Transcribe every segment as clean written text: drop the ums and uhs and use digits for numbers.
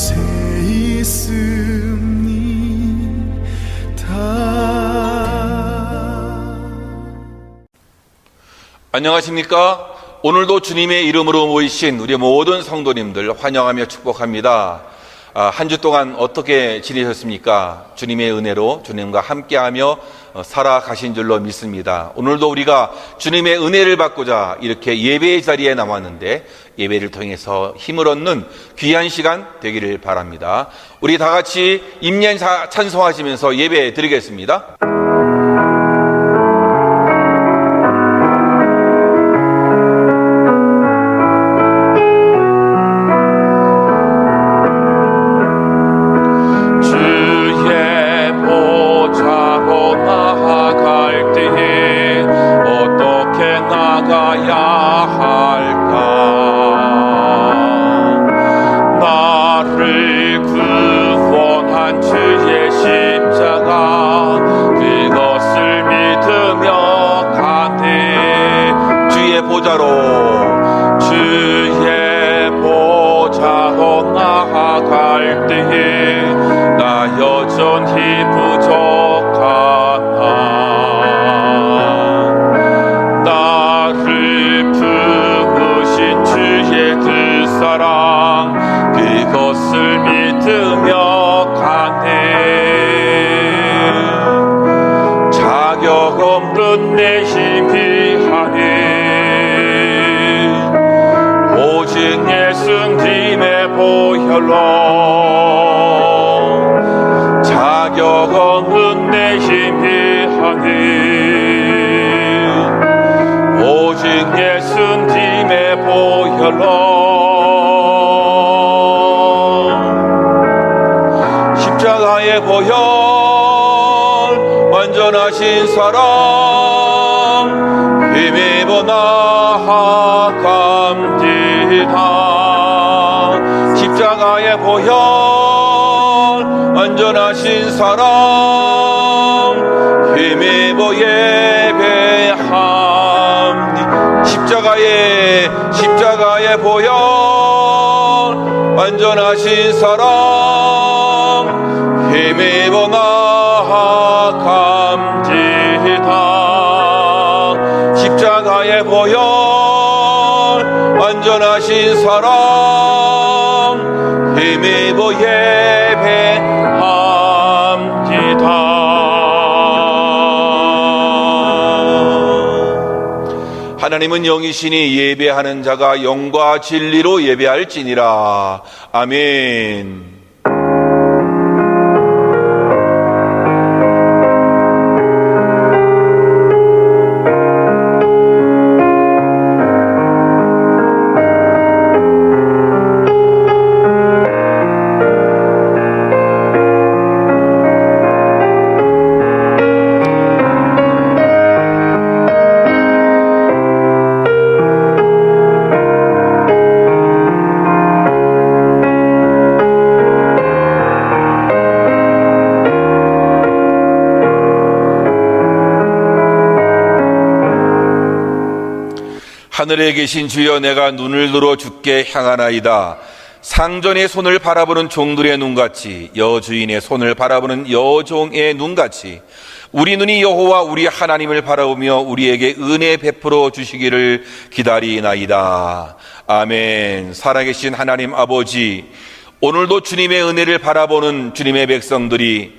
곳에 있습니다. 안녕하십니까? 오늘도 주님의 이름으로 모이신 우리 모든 성도님들 환영하며 축복합니다. 한 주 동안 어떻게 지내셨습니까? 주님의 은혜로 주님과 함께하며 살아가신 줄로 믿습니다. 오늘도 우리가 주님의 은혜를 받고자 이렇게 예배의 자리에 나왔는데 예배를 통해서 힘을 얻는 귀한 시간 되기를 바랍니다. 우리 다 같이 임yen 찬송하시면서 예배 드리겠습니다. 주의 보좌로 나아갈 때에 나 여전히 부족하나 나를 품으신 주의 그 사랑 그것을 믿으며 가네 자격 없는 내 힘이 하네 오직 예수님의 보혈로 자격 없는 내 힘이 하니 오직 예수님의 보혈로 십자가의 보혈 완전하신 사랑 힘입어 나아갑니다. 십자가의 보혈 완전하신 사랑 힘입어 예배합니다. 십자가의 보혈 완전하신 사랑 힘입어 나아갑니다. 십자가의 보혈 완전하신 사랑 힘입어 예배합니다. 하나님은 영이시니 예배하는 자가 영과 진리로 예배할지니라. 아멘. 하늘에 계신 주여 내가 눈을 들어 주께 향하나이다. 상전의 손을 바라보는 종들의 눈같이 여주인의 손을 바라보는 여종의 눈같이 우리 눈이 여호와 우리 하나님을 바라보며 우리에게 은혜 베풀어 주시기를 기다리나이다. 아멘. 살아계신 하나님 아버지, 오늘도 주님의 은혜를 바라보는 주님의 백성들이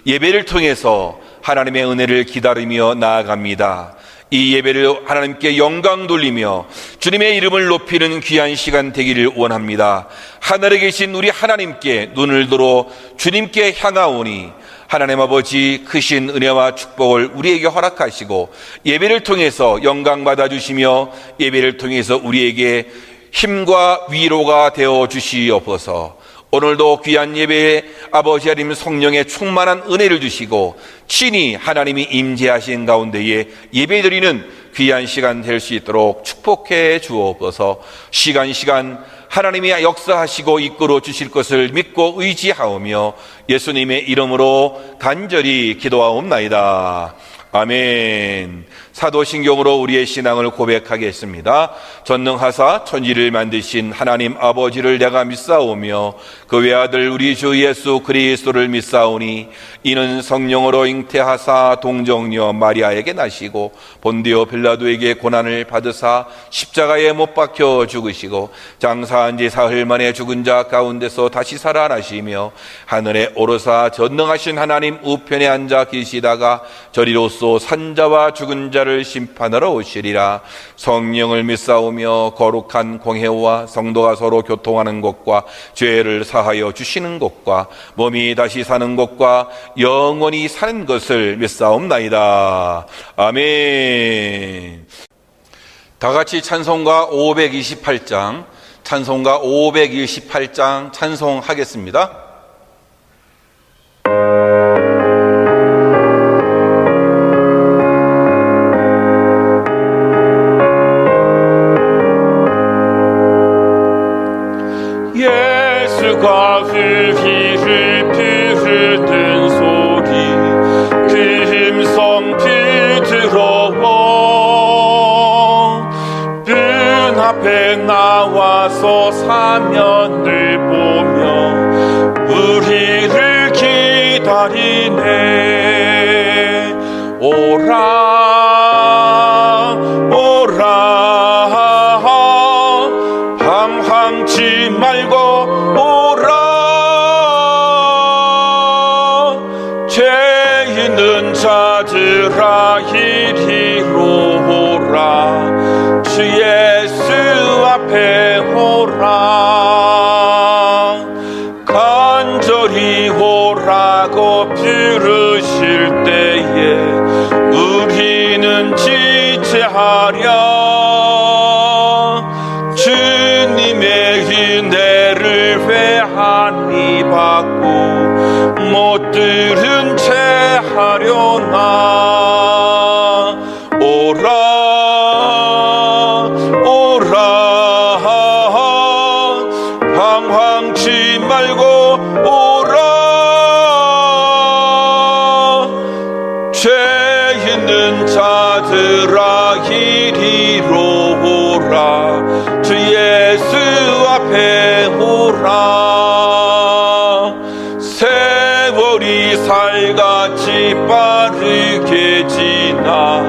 예배를 통해서 하나님의 은혜를 기다리며 나아갑니다. 이 예배를 하나님께 영광 돌리며 주님의 이름을 높이는 귀한 시간 되기를 원합니다. 하늘에 계신 우리 하나님께 눈을 들어 주님께 향하오니 하나님 아버지 크신 은혜와 축복을 우리에게 허락하시고 예배를 통해서 영광 받아주시며 예배를 통해서 우리에게 힘과 위로가 되어 주시옵소서. 오늘도 귀한 예배에 아버지 하나님 성령의 충만한 은혜를 주시고 친히 하나님이 임재하신 가운데에 예배드리는 귀한 시간 될 수 있도록 축복해 주옵소서. 시간 하나님이 역사하시고 이끌어 주실 것을 믿고 의지하오며 예수님의 이름으로 간절히 기도하옵나이다. 아멘. 사도신경으로 우리의 신앙을 고백하겠습니다. 전능하사 천지를 만드신 하나님 아버지를 내가 믿사오며 그 외아들 우리 주 예수 그리스도를 믿사오니 이는 성령으로 잉태하사 동정녀 마리아에게 나시고 본디오 빌라도에게 고난을 받으사 십자가에 못 박혀 죽으시고 장사한 지 사흘 만에 죽은 자 가운데서 다시 살아나시며 하늘에 오르사 전능하신 하나님 우편에 앉아 계시다가 저리로서 산자와 죽은 자를 심판하러 오시리라. 성령을 믿사오며 거룩한 공회와 성도가 서로 교통하는 것과 죄를 사하여 주시는 것과 몸이 다시 사는 것과 영원히 사는 것을 믿사옵나이다. 아멘. 다 같이 찬송가 528장 찬송하겠습니다. 예수가 흙이를 부르는 소리 그 음성 부드러워 문 앞에 나와서 사면을 보며 우리를 기다리네. 오라 오라 방황치 말고 오라. 죄 있는 자들아 이리로 오라. 주 예수 앞에 오라. 간절히 오라고 부르실 때에 우리는 지체하랴. 주님의 은혜를 회한히 받고 못 들은 채 하려나. 오라 오라 방황치 말고 오라. 죄 있는 자들아 이리로 오라. 주 예수 앞에 오라. 세월이 살같이 빠르게 지나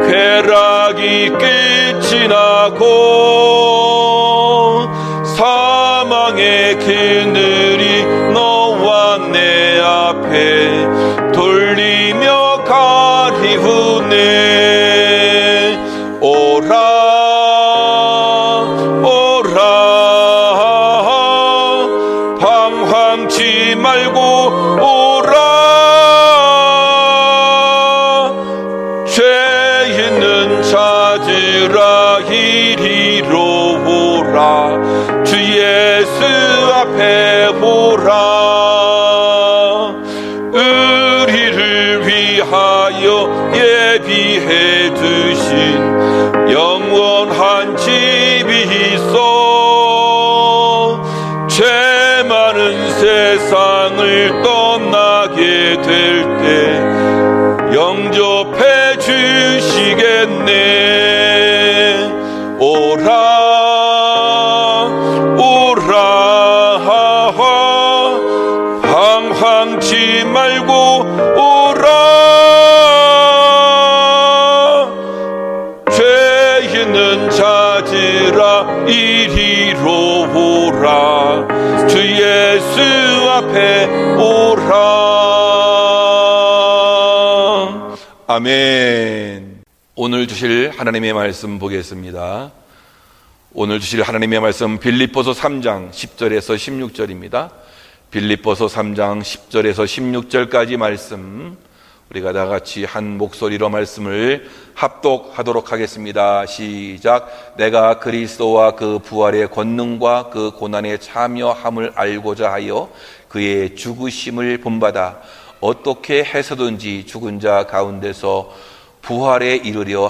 쾌락이 끝이 나고 사망의 그늘이 너와 내 앞에 돌리며 가리우네. 오라 방황치 말고 오라. 죄 있는 자들아 이리로 오라. 주 예수 앞에 오라. 우리를 위하여 예비해 두신 영원한 집이 있어. 죄 많은 세상을 떠나게 될 때 영접해 주시겠네. 오라 오라 방황치 말고 오라. 죄 있는 자들아 이리로 오라. 주 예수 앞에 오라. 아멘. 오늘 주실 하나님의 말씀 보겠습니다. 오늘 주실 하나님의 말씀 빌립보서 3장 10절에서 16절입니다. 빌립보서 3장 10절에서 16절까지 말씀 우리가 다 같이 한 목소리로 말씀을 합독하도록 하겠습니다. 시작. 내가 그리스도와 그 부활의 권능과 그 고난에 참여함을 알고자 하여 그의 죽으심을 본받아 어떻게 해서든지 죽은 자 가운데서 부활에 이르려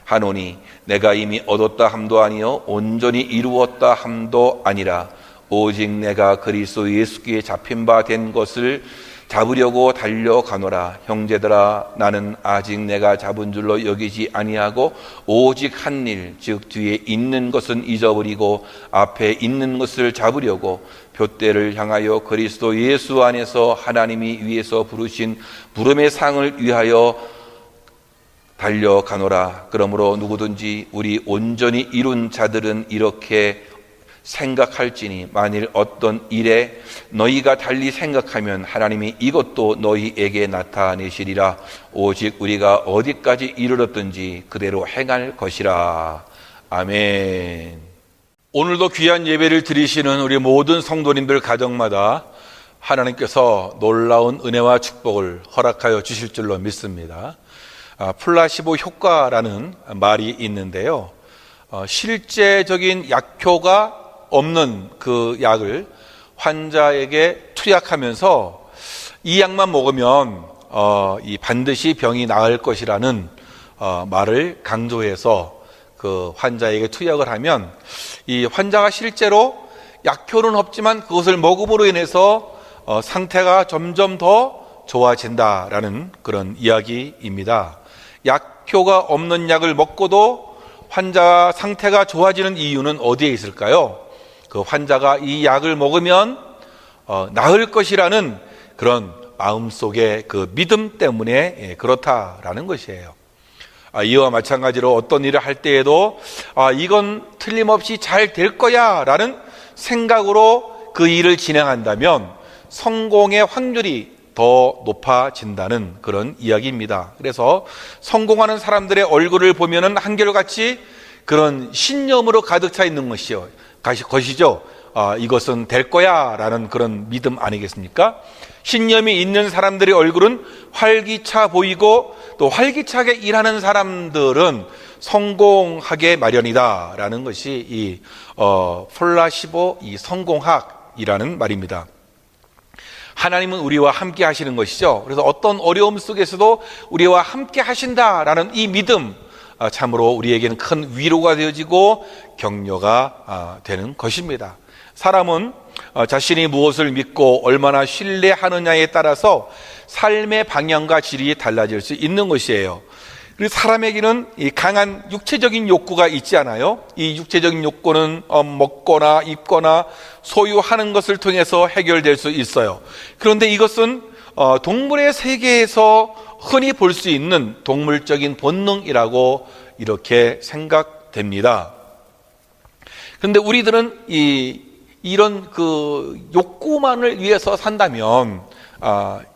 하노니 내가 이미 얻었다 함도 아니요 온전히 이루었다 함도 아니라 오직 내가 그리스도 예수께 잡힌 바 된 것을 잡으려고 달려가노라. 형제들아, 나는 아직 내가 잡은 줄로 여기지 아니하고 오직 한 일, 즉 뒤에 있는 것은 잊어버리고 앞에 있는 것을 잡으려고 둏대를 향하여 그리스도 예수 안에서 하나님이 위에서 부르신 부름의 상을 위하여 달려가노라. 그러므로 누구든지 우리 온전히 이룬 자들은 이렇게 생각할지니 만일 어떤 일에 너희가 달리 생각하면 하나님이 이것도 너희에게 나타내시리라. 오직 우리가 어디까지 이르렀든지 그대로 행할 것이라. 아멘. 오늘도 귀한 예배를 드리시는 우리 모든 성도님들 가정마다 하나님께서 놀라운 은혜와 축복을 허락하여 주실 줄로 믿습니다. 플라시보 효과라는 말이 있는데요, 실제적인 약효가 없는 그 약을 환자에게 투약하면서 이 약만 먹으면 반드시 병이 나을 것이라는 말을 강조해서 그 환자에게 투약을 하면 이 환자가 실제로 약효는 없지만 그것을 먹음으로 인해서 상태가 점점 더 좋아진다라는 그런 이야기입니다. 약효가 없는 약을 먹고도 환자 상태가 좋아지는 이유는 어디에 있을까요? 그 환자가 이 약을 먹으면 나을 것이라는 그런 마음속의 그 믿음 때문에 그렇다라는 것이에요. 이와 마찬가지로 어떤 일을 할 때에도 이건 틀림없이 잘 될 거야 라는 생각으로 그 일을 진행한다면 성공의 확률이 더 높아진다는 그런 이야기입니다. 그래서 성공하는 사람들의 얼굴을 보면은 한결같이 그런 신념으로 가득 차 있는 것이죠. 이것은 될 거야 라는 그런 믿음 아니겠습니까? 신념이 있는 사람들의 얼굴은 활기차 보이고 또 활기차게 일하는 사람들은 성공하게 마련이다 라는 것이 이 플라시보 이 성공학이라는 말입니다. 하나님은 우리와 함께 하시는 것이죠. 그래서 어떤 어려움 속에서도 우리와 함께 하신다라는 이 믿음, 참으로 우리에게는 큰 위로가 되어지고 격려가 되는 것입니다. 사람은 자신이 무엇을 믿고 얼마나 신뢰하느냐에 따라서 삶의 방향과 질이 달라질 수 있는 것이에요. 그리고 사람에게는 이 강한 육체적인 욕구가 있지 않아요? 이 육체적인 욕구는 먹거나 입거나 소유하는 것을 통해서 해결될 수 있어요. 그런데 이것은 동물의 세계에서 흔히 볼 수 있는 동물적인 본능이라고 이렇게 생각됩니다. 그런데 우리들은 이런 그 욕구만을 위해서 산다면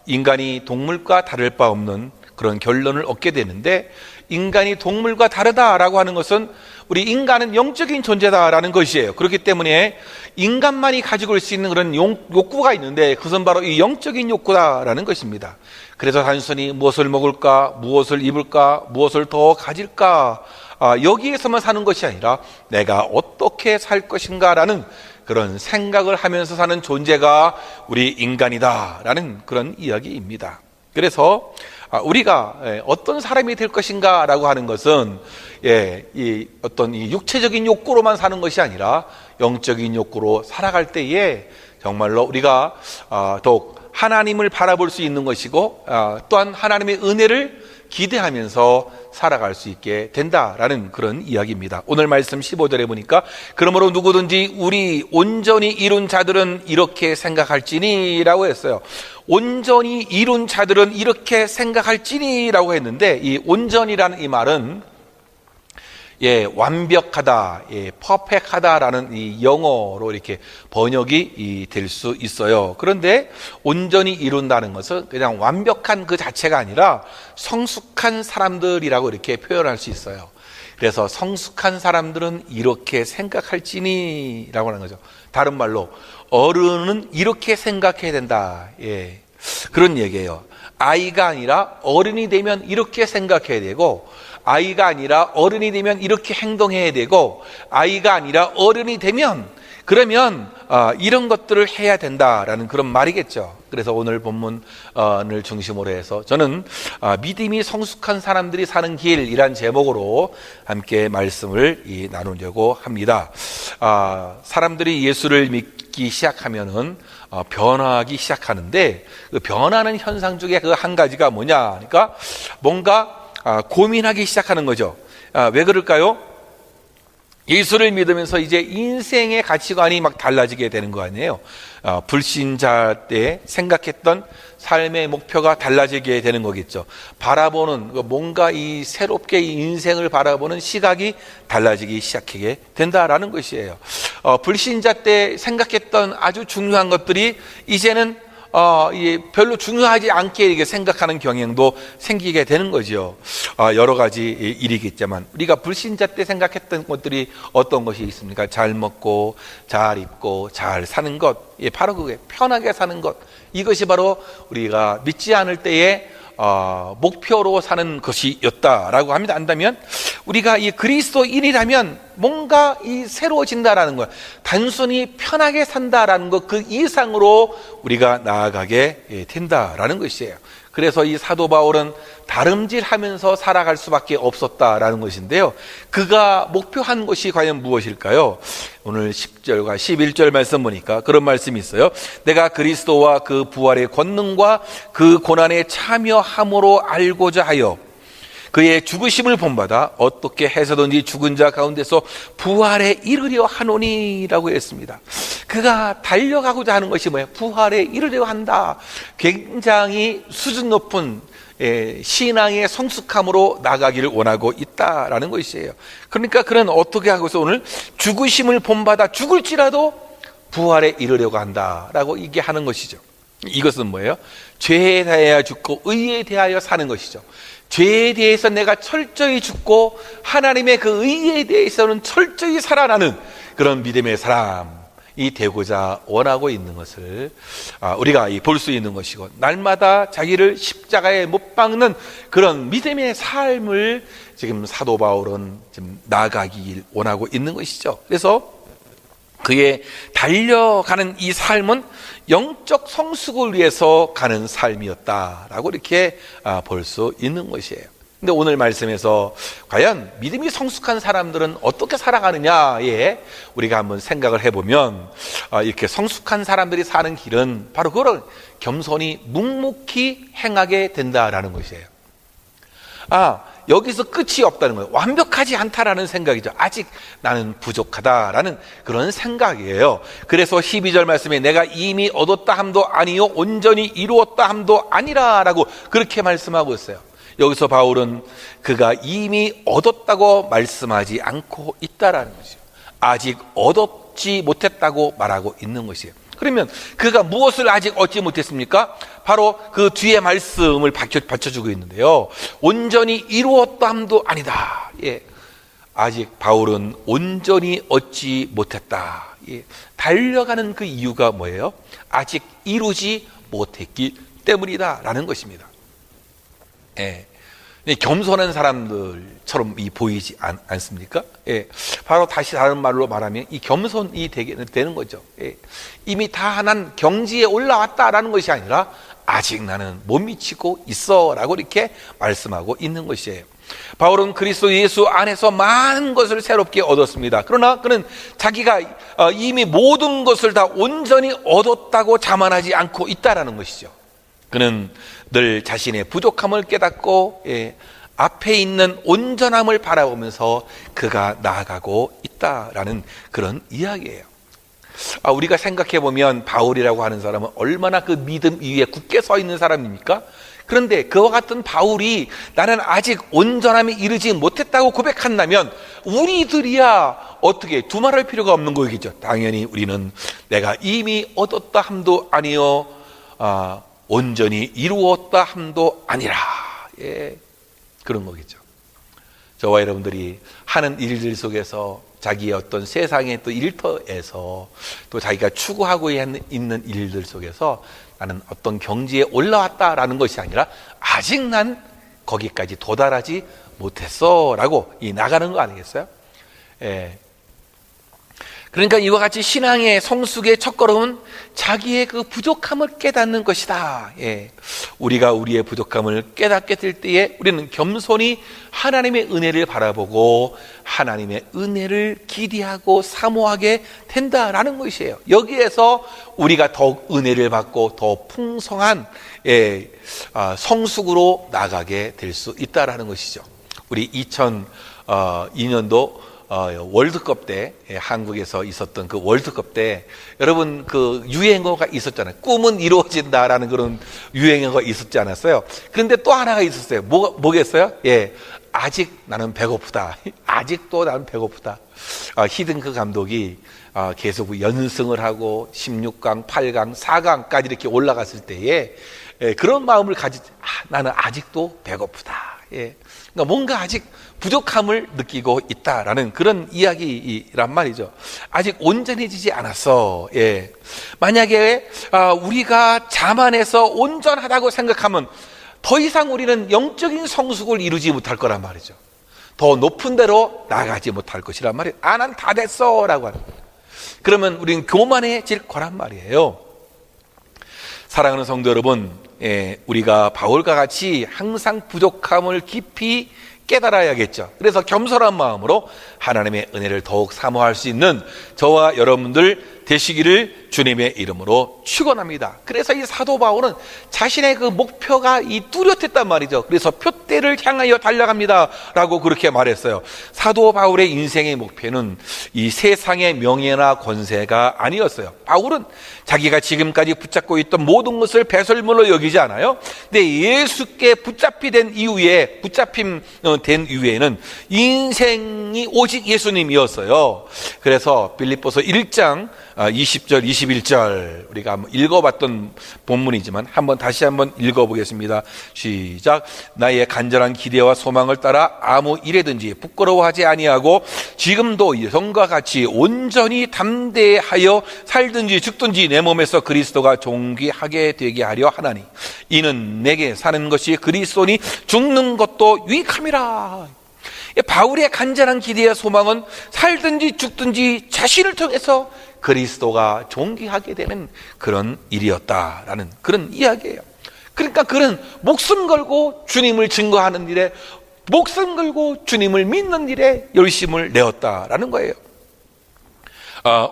인간이 동물과 다를 바 없는 그런 결론을 얻게 되는데, 인간이 동물과 다르다라고 하는 것은 우리 인간은 영적인 존재다라는 것이에요. 그렇기 때문에 인간만이 가지고 올 수 있는 그런 욕구가 있는데 그것은 바로 이 영적인 욕구다라는 것입니다. 그래서 단순히 무엇을 먹을까, 무엇을 입을까, 무엇을 더 가질까, 여기에서만 사는 것이 아니라 내가 어떻게 살 것인가라는 그런 생각을 하면서 사는 존재가 우리 인간이다라는 그런 이야기입니다. 그래서 우리가 어떤 사람이 될 것인가 라고 하는 것은 어떤 이 육체적인 욕구로만 사는 것이 아니라 영적인 욕구로 살아갈 때에 정말로 우리가 더욱 하나님을 바라볼 수 있는 것이고 또한 하나님의 은혜를 기대하면서 살아갈 수 있게 된다라는 그런 이야기입니다. 오늘 말씀 15절에 보니까 그러므로 누구든지 우리 온전히 이룬 자들은 이렇게 생각할지니 라고 했어요. 온전히 이룬 자들은 이렇게 생각할지니 라고 했는데, 이 온전이라는 이 말은 완벽하다, 퍼펙하다라는 이 영어로 이렇게 번역이 될 수 있어요. 그런데 온전히 이룬다는 것은 그냥 완벽한 그 자체가 아니라 성숙한 사람들이라고 이렇게 표현할 수 있어요. 그래서 성숙한 사람들은 이렇게 생각할지니 라고 하는 거죠. 다른 말로 어른은 이렇게 생각해야 된다. 그런 얘기예요. 아이가 아니라 어른이 되면 이렇게 생각해야 되고, 아이가 아니라 어른이 되면 이렇게 행동해야 되고, 아이가 아니라 어른이 되면 그러면 이런 것들을 해야 된다라는 그런 말이겠죠. 그래서 오늘 본문을 중심으로 해서 저는 믿음이 성숙한 사람들이 사는 길이란 제목으로 함께 말씀을 나누려고 합니다. 사람들이 예수를 믿기 시작하면은 변화하기 시작하는데, 그 변하는 현상 중에 그 한 가지가 뭐냐? 그러니까 뭔가 고민하기 시작하는 거죠. 왜 그럴까요? 예수를 믿으면서 이제 인생의 가치관이 막 달라지게 되는 거 아니에요. 불신자 때 생각했던 삶의 목표가 달라지게 되는 거겠죠. 바라보는 뭔가 이 새롭게 이 인생을 바라보는 시각이 달라지기 시작하게 된다라는 것이에요. 불신자 때 생각했던 아주 중요한 것들이 이제는 별로 중요하지 않게 이렇게 생각하는 경향도 생기게 되는 거죠. 여러 가지 일이겠지만 우리가 불신자 때 생각했던 것들이 어떤 것이 있습니까? 잘 먹고 잘 입고 잘 사는 것, 바로 그게 편하게 사는 것, 이것이 바로 우리가 믿지 않을 때의 목표로 사는 것이었다라고 합니다. 한다면 우리가 이 그리스도인이라면 뭔가 이 새로워진다라는 것, 단순히 편하게 산다라는 것 그 이상으로 우리가 나아가게 된다라는 것이에요. 그래서 이 사도 바울은 다름질하면서 살아갈 수밖에 없었다라는 것인데요, 그가 목표한 것이 과연 무엇일까요? 오늘 10절과 11절 말씀 보니까 그런 말씀이 있어요. 내가 그리스도와 그 부활의 권능과 그 고난에 참여함으로 알고자 하여 그의 죽으심을 본받아 어떻게 해서든지 죽은 자 가운데서 부활에 이르려 하노니라고 했습니다. 그가 달려가고자 하는 것이 뭐예요? 부활에 이르려 한다. 굉장히 수준 높은 신앙의 성숙함으로 나가기를 원하고 있다라는 것이에요. 그러니까 그는 어떻게 하고서 오늘 죽으심을 본받아 죽을지라도 부활에 이르려고 한다라고 얘기하는 것이죠. 이것은 뭐예요? 죄에 대하여 죽고 의에 대하여 사는 것이죠. 죄에 대해서 내가 철저히 죽고 하나님의 그 의에 대해서는 철저히 살아나는 그런 믿음의 사람이 되고자 원하고 있는 것을 우리가 볼 수 있는 것이고, 날마다 자기를 십자가에 못 박는 그런 믿음의 삶을 지금 사도 바울은 지금 나아가길 원하고 있는 것이죠. 그래서 그의 달려가는 이 삶은 영적 성숙을 위해서 가는 삶이었다라고 이렇게 볼 수 있는 것이에요. 근데 오늘 말씀에서 과연 믿음이 성숙한 사람들은 어떻게 살아가느냐에 우리가 한번 생각을 해보면, 이렇게 성숙한 사람들이 사는 길은 바로 그런 겸손히 묵묵히 행하게 된다라는 것이에요. 여기서 끝이 없다는 거예요. 완벽하지 않다라는 생각이죠. 아직 나는 부족하다라는 그런 생각이에요. 그래서 12절 말씀에 내가 이미 얻었다 함도 아니요 온전히 이루었다 함도 아니라라고 그렇게 말씀하고 있어요. 여기서 바울은 그가 이미 얻었다고 말씀하지 않고 있다라는 거죠. 아직 얻었지 못했다고 말하고 있는 것이에요. 그러면 그가 무엇을 아직 얻지 못했습니까? 바로 그 뒤에 말씀을 받쳐주고 있는데요, 온전히 이루었다 함도 아니다. 아직 바울은 온전히 얻지 못했다. 달려가는 그 이유가 뭐예요? 아직 이루지 못했기 때문이다 라는 것입니다. 겸손한 사람들처럼 보이지 않습니까? 바로 다시 다른 말로 말하면 이 겸손이 되는 거죠. 이미 다 난 경지에 올라왔다라는 것이 아니라 아직 나는 못 미치고 있어 라고 이렇게 말씀하고 있는 것이에요. 바울은 그리스도 예수 안에서 많은 것을 새롭게 얻었습니다. 그러나 그는 자기가 이미 모든 것을 다 온전히 얻었다고 자만하지 않고 있다라는 것이죠. 그는 늘 자신의 부족함을 깨닫고 앞에 있는 온전함을 바라보면서 그가 나아가고 있다라는 그런 이야기예요. 우리가 생각해보면 바울이라고 하는 사람은 얼마나 그 믿음 위에 굳게 서 있는 사람입니까? 그런데 그와 같은 바울이 나는 아직 온전함에 이르지 못했다고 고백한다면 우리들이야 어떻게 두말할 필요가 없는 거겠죠. 당연히 우리는 내가 이미 얻었다 함도 아니요 온전히 이루었다 함도 아니라, 그런 거겠죠. 저와 여러분들이 하는 일들 속에서 자기의 어떤 세상의 또 일터에서 또 자기가 추구하고 있는 일들 속에서 나는 어떤 경지에 올라왔다라는 것이 아니라 아직 난 거기까지 도달하지 못했어 라고 나가는 거 아니겠어요? 그러니까 이와 같이 신앙의 성숙의 첫걸음은 자기의 그 부족함을 깨닫는 것이다. 예. 우리가 우리의 부족함을 깨닫게 될 때에 우리는 겸손히 하나님의 은혜를 바라보고 하나님의 은혜를 기대하고 사모하게 된다라는 것이에요. 여기에서 우리가 더욱 은혜를 받고 더 풍성한 성숙으로 나가게 될 수 있다라는 것이죠. 우리 2002년도 월드컵 때, 한국에서 있었던 그 월드컵 때 여러분 그 유행어가 있었잖아요. 꿈은 이루어진다라는 그런 유행어가 있었지 않았어요? 그런데 또 하나가 있었어요. 뭐겠어요? 아직 나는 배고프다. 아직도 나는 배고프다. 히든크 감독이 계속 연승을 하고 16강, 8강, 4강까지 이렇게 올라갔을 때에 그런 마음을 나는 아직도 배고프다. 그러니까 뭔가 아직 부족함을 느끼고 있다라는 그런 이야기란 말이죠. 아직 온전해지지 않았어. 만약에 우리가 자만해서 온전하다고 생각하면 더 이상 우리는 영적인 성숙을 이루지 못할 거란 말이죠. 더 높은 데로 나가지 못할 것이란 말이에요. 난 다 됐어 라고 하는 거예요. 그러면 우리는 교만해질 거란 말이에요. 사랑하는 성도 여러분, 우리가 바울과 같이 항상 부족함을 깊이 깨달아야겠죠. 그래서 겸손한 마음으로 하나님의 은혜를 더욱 사모할 수 있는 저와 여러분들 되시기를 주님의 이름으로 축원합니다. 그래서 이 사도 바울은 자신의 그 목표가 뚜렷했단 말이죠. 그래서 표대를 향하여 달려갑니다 라고 그렇게 말했어요. 사도 바울의 인생의 목표는 이 세상의 명예나 권세가 아니었어요. 바울은 자기가 지금까지 붙잡고 있던 모든 것을 배설물로 여기지 않아요. 근데 예수께 붙잡힌 된 이후에는 인생이 오직 예수님이었어요. 그래서 빌립보서 1장 20절 21절 우리가 한번 읽어봤던 본문이지만 다시 한번 읽어보겠습니다. 시작. 나의 간절한 기대와 소망을 따라 아무 일에든지 부끄러워하지 아니하고 지금도 성과 같이 온전히 담대하여 살든지 죽든지 내 몸에서 그리스도가 존귀하게 되게 하려 하나니 이는 내게 사는 것이 그리스도니 죽는 것도 유익함이라. 바울의 간절한 기대와 소망은 살든지 죽든지 자신을 통해서 그리스도가 존귀하게 되는 그런 일이었다라는 그런 이야기예요. 그러니까 그는 목숨 걸고 주님을 증거하는 일에, 목숨 걸고 주님을 믿는 일에 열심을 내었다라는 거예요.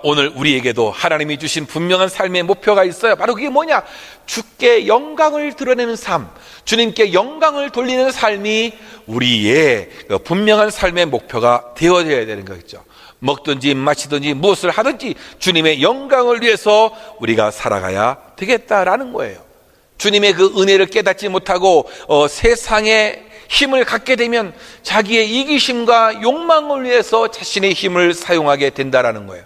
오늘 우리에게도 하나님이 주신 분명한 삶의 목표가 있어요. 바로 그게 뭐냐? 주께 영광을 드러내는 삶, 주님께 영광을 돌리는 삶이 우리의 분명한 삶의 목표가 되어져야 되는 거겠죠. 먹든지 마시든지 무엇을 하든지 주님의 영광을 위해서 우리가 살아가야 되겠다라는 거예요. 주님의 그 은혜를 깨닫지 못하고 세상의 힘을 갖게 되면 자기의 이기심과 욕망을 위해서 자신의 힘을 사용하게 된다라는 거예요.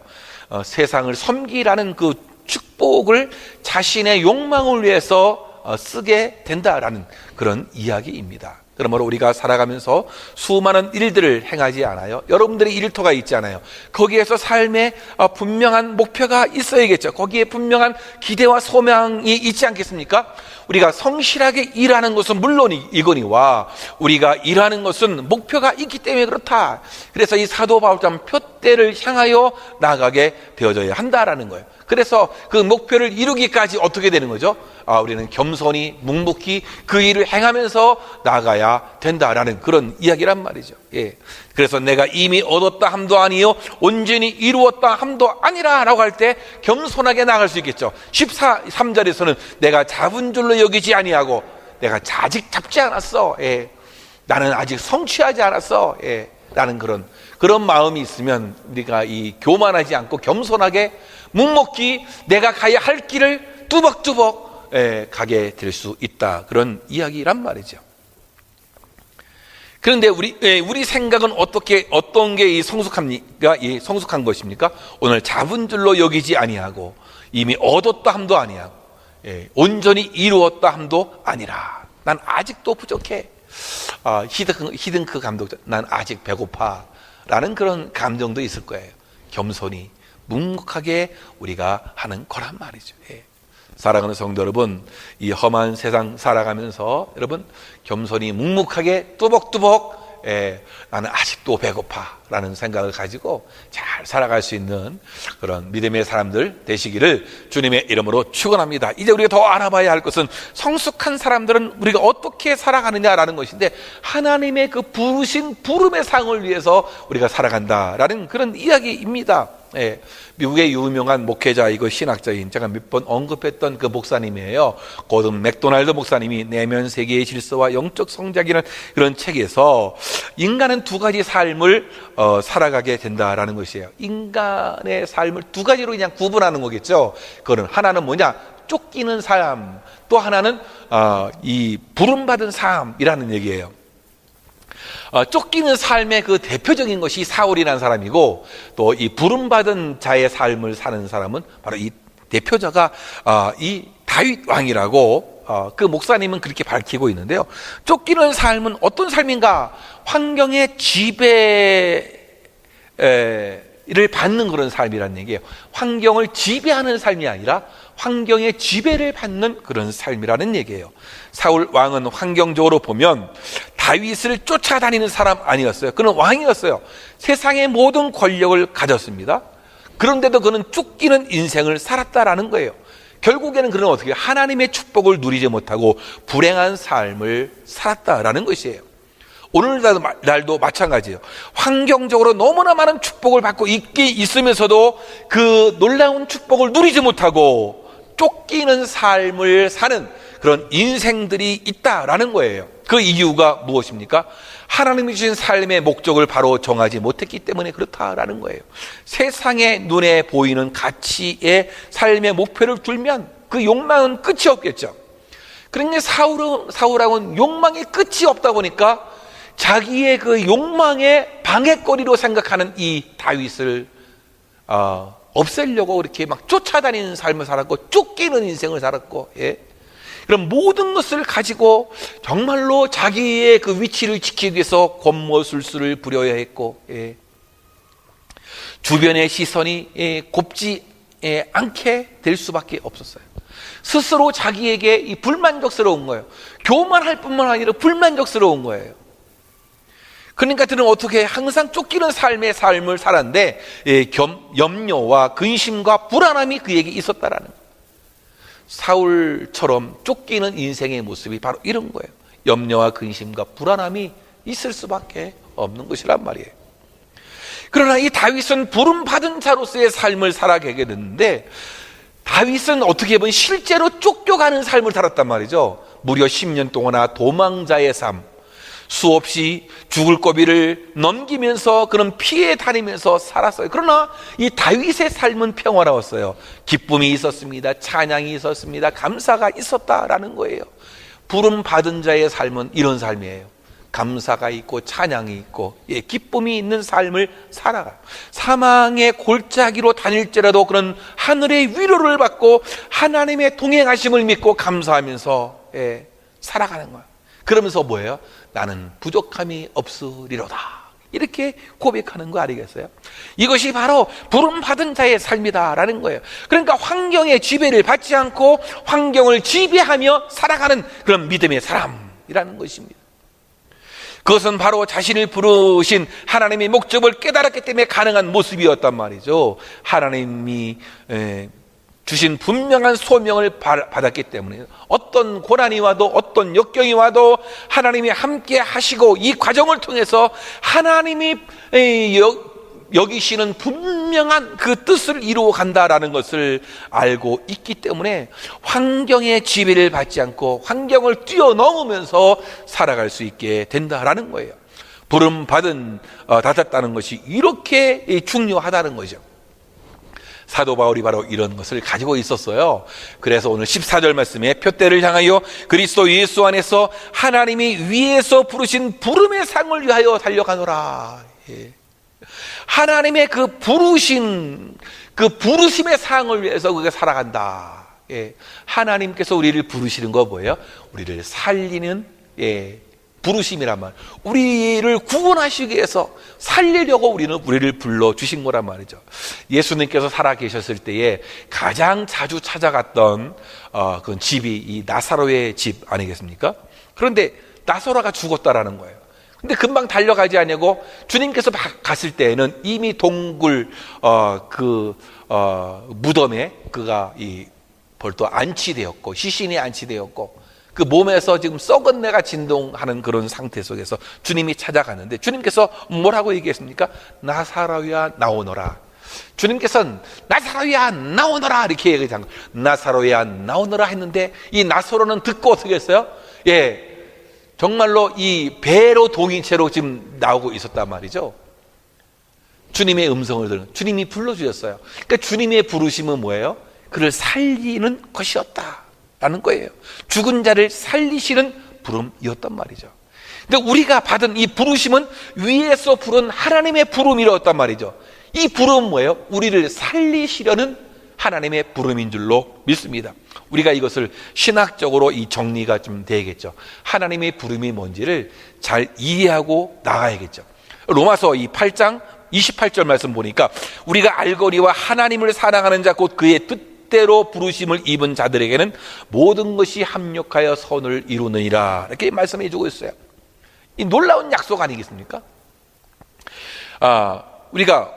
세상을 섬기라는 그 축복을 자신의 욕망을 위해서 쓰게 된다라는 그런 이야기입니다. 그러므로 우리가 살아가면서 수많은 일들을 행하지 않아요. 여러분들의 일터가 있지 않아요. 거기에서 삶의 분명한 목표가 있어야겠죠. 거기에 분명한 기대와 소망이 있지 않겠습니까? 우리가 성실하게 일하는 것은 물론이거니와 우리가 일하는 것은 목표가 있기 때문에 그렇다. 그래서 이 사도 바울처럼 표대를 향하여 나가게 되어져야 한다라는 거예요. 그래서 그 목표를 이루기까지 어떻게 되는 거죠? 우리는 겸손히 묵묵히 그 일을 행하면서 나가야 된다라는 그런 이야기란 말이죠. 그래서 내가 이미 얻었다 함도 아니요 온전히 이루었다 함도 아니라 라고 할 때 겸손하게 나갈 수 있겠죠. 13절에서는 내가 잡은 줄로 여기지 아니하고 내가 아직 잡지 않았어. 나는 아직 성취하지 않았어. 라는 그런 마음이 있으면 우리가 이 교만하지 않고 겸손하게 묵묵히 내가 가야 할 길을 뚜벅뚜벅 가게 될 수 있다. 그런 이야기란 말이죠. 그런데 우리 생각은 어떤 게 성숙한 것입니까? 오늘 잡은 줄로 여기지 아니하고 이미 얻었다 함도 아니하고 온전히 이루었다 함도 아니라 난 아직도 부족해. 히든크 감독, 난 아직 배고파 라는 그런 감정도 있을 거예요. 겸손히 묵묵하게 우리가 하는 거란 말이죠. 사랑하는 성도 여러분, 이 험한 세상 살아가면서 여러분 겸손히 묵묵하게 뚜벅뚜벅 나는 아직도 배고파라는 생각을 가지고 잘 살아갈 수 있는 그런 믿음의 사람들 되시기를 주님의 이름으로 축원합니다. 이제 우리가 더 알아봐야 할 것은 성숙한 사람들은 우리가 어떻게 살아가느냐라는 것인데, 하나님의 그 부르신 부름의 상을 위해서 우리가 살아간다라는 그런 이야기입니다. 미국의 유명한 목회자이고 신학자인, 제가 몇 번 언급했던 그 목사님이에요. 고든 맥도날드 목사님이 내면 세계의 질서와 영적 성장이라는 그런 책에서 인간은 두 가지 삶을 살아가게 된다라는 것이에요. 인간의 삶을 두 가지로 그냥 구분하는 거겠죠. 그거는 하나는 뭐냐? 쫓기는 삶, 또 하나는 이 부름받은 삶이라는 얘기예요. 쫓기는 삶의 그 대표적인 것이 사울이라는 사람이고, 또 이 부름받은 자의 삶을 사는 사람은 바로 이 대표자가 이 다윗 왕이라고 그 목사님은 그렇게 밝히고 있는데요. 쫓기는 삶은 어떤 삶인가? 환경의 지배를 받는 그런 삶이라는 얘기예요. 환경을 지배하는 삶이 아니라 환경의 지배를 받는 그런 삶이라는 얘기예요. 사울 왕은 환경적으로 보면 다윗을 쫓아다니는 사람 아니었어요. 그는 왕이었어요. 세상의 모든 권력을 가졌습니다. 그런데도 그는 쫓기는 인생을 살았다라는 거예요. 결국에는 그는 어떻게 하나님의 축복을 누리지 못하고 불행한 삶을 살았다라는 것이에요. 오늘날도 마찬가지예요. 환경적으로 너무나 많은 축복을 받고 있으면서도 그 놀라운 축복을 누리지 못하고 쫓기는 삶을 사는 그런 인생들이 있다라는 거예요. 그 이유가 무엇입니까? 하나님이 주신 삶의 목적을 바로 정하지 못했기 때문에 그렇다라는 거예요. 세상의 눈에 보이는 가치의 삶의 목표를 두면 그 욕망은 끝이 없겠죠. 그러니까 사울하고는 욕망이 끝이 없다 보니까 자기의 그 욕망의 방해거리로 생각하는 이 다윗을 없애려고 이렇게 막 쫓아다니는 삶을 살았고, 쫓기는 인생을 살았고, 그럼 모든 것을 가지고 정말로 자기의 그 위치를 지키기 위해서 권모술수를 부려야 했고, 주변의 시선이 곱지 않게 될 수밖에 없었어요. 스스로 자기에게 이 불만족스러운 거예요. 교만할 뿐만 아니라 불만족스러운 거예요. 그러니까 그는 어떻게 항상 쫓기는 삶을 살았는데 염려와 근심과 불안함이 그에게 있었다라는 거예요. 사울처럼 쫓기는 인생의 모습이 바로 이런 거예요. 염려와 근심과 불안함이 있을 수밖에 없는 것이란 말이에요. 그러나 이 다윗은 부름받은 자로서의 삶을 살아가게 됐는데, 다윗은 어떻게 보면 실제로 쫓겨가는 삶을 살았단 말이죠. 무려 10년 동안이나 도망자의 삶, 수없이 죽을 고비를 넘기면서 그는 피해 다니면서 살았어요. 그러나 이 다윗의 삶은 평화로웠어요. 기쁨이 있었습니다. 찬양이 있었습니다. 감사가 있었다라는 거예요. 부름 받은 자의 삶은 이런 삶이에요. 감사가 있고 찬양이 있고 기쁨이 있는 삶을 살아가요. 사망의 골짜기로 다닐지라도 그런 하늘의 위로를 받고 하나님의 동행하심을 믿고 감사하면서 살아가는 거예요. 그러면서 뭐예요? 나는 부족함이 없으리로다, 이렇게 고백하는 거 아니겠어요? 이것이 바로 부름받은 자의 삶이다라는 거예요. 그러니까 환경의 지배를 받지 않고 환경을 지배하며 살아가는 그런 믿음의 사람이라는 것입니다. 그것은 바로 자신을 부르신 하나님의 목적을 깨달았기 때문에 가능한 모습이었단 말이죠. 하나님이 주신 분명한 소명을 받았기 때문에 어떤 고난이 와도 어떤 역경이 와도 하나님이 함께 하시고 이 과정을 통해서 하나님이 여기시는 분명한 그 뜻을 이루어 간다라는 것을 알고 있기 때문에 환경의 지배를 받지 않고 환경을 뛰어넘으면서 살아갈 수 있게 된다라는 거예요. 부름받은 받았다는 것이 이렇게 중요하다는 거죠. 사도 바울이 바로 이런 것을 가지고 있었어요. 그래서 오늘 14절 말씀에 표대를 향하여 그리스도 예수 안에서 하나님이 위에서 부르신 부름의 상을 위하여 달려가노라. 하나님의 그 부르신 그 부르심의 상을 위해서 그가 살아간다. 하나님께서 우리를 부르시는 거 뭐예요? 우리를 살리는 부르심이란 말. 우리를 구원하시기 위해서 살리려고 우리를 불러주신 거란 말이죠. 예수님께서 살아계셨을 때에 가장 자주 찾아갔던 그 집이 이 나사로의 집 아니겠습니까? 그런데 나사로가 죽었다라는 거예요. 근데 금방 달려가지 아니고 주님께서 갔을 때에는 이미 동굴 무덤에 그가 벌써 안치되었고 시신이 안치되었고 그 몸에서 지금 썩은 내가 진동하는 그런 상태 속에서 주님이 찾아가는데 주님께서 뭐라고 얘기했습니까? 나사로야 나오너라. 주님께서는 나사로야 나오너라 이렇게 얘기한 거예요. 나사로야 나오너라 했는데 이 나사로는 듣고 어떻게 했어요? 정말로 이 배로 동인체로 지금 나오고 있었단 말이죠. 주님의 음성을 들은 주님이 불러주셨어요. 그러니까 주님의 부르심은 뭐예요? 그를 살리는 것이었다라는 거예요. 죽은 자를 살리시는 부름이었단 말이죠. 근데 우리가 받은 이 부르심은 위에서 부른 하나님의 부름이었단 말이죠. 이 부름은 뭐예요? 우리를 살리시려는 하나님의 부름인 줄로 믿습니다. 우리가 이것을 신학적으로 이 정리가 좀 되겠죠. 하나님의 부름이 뭔지를 잘 이해하고 나가야겠죠. 로마서 이 8장 28절 말씀 보니까 우리가 알거니와 하나님을 사랑하는 자 곧 그의 뜻대로 부르심을 입은 자들에게는 모든 것이 합력하여 선을 이루느니라 이렇게 말씀해 주고 있어요. 이 놀라운 약속 아니겠습니까? 우리가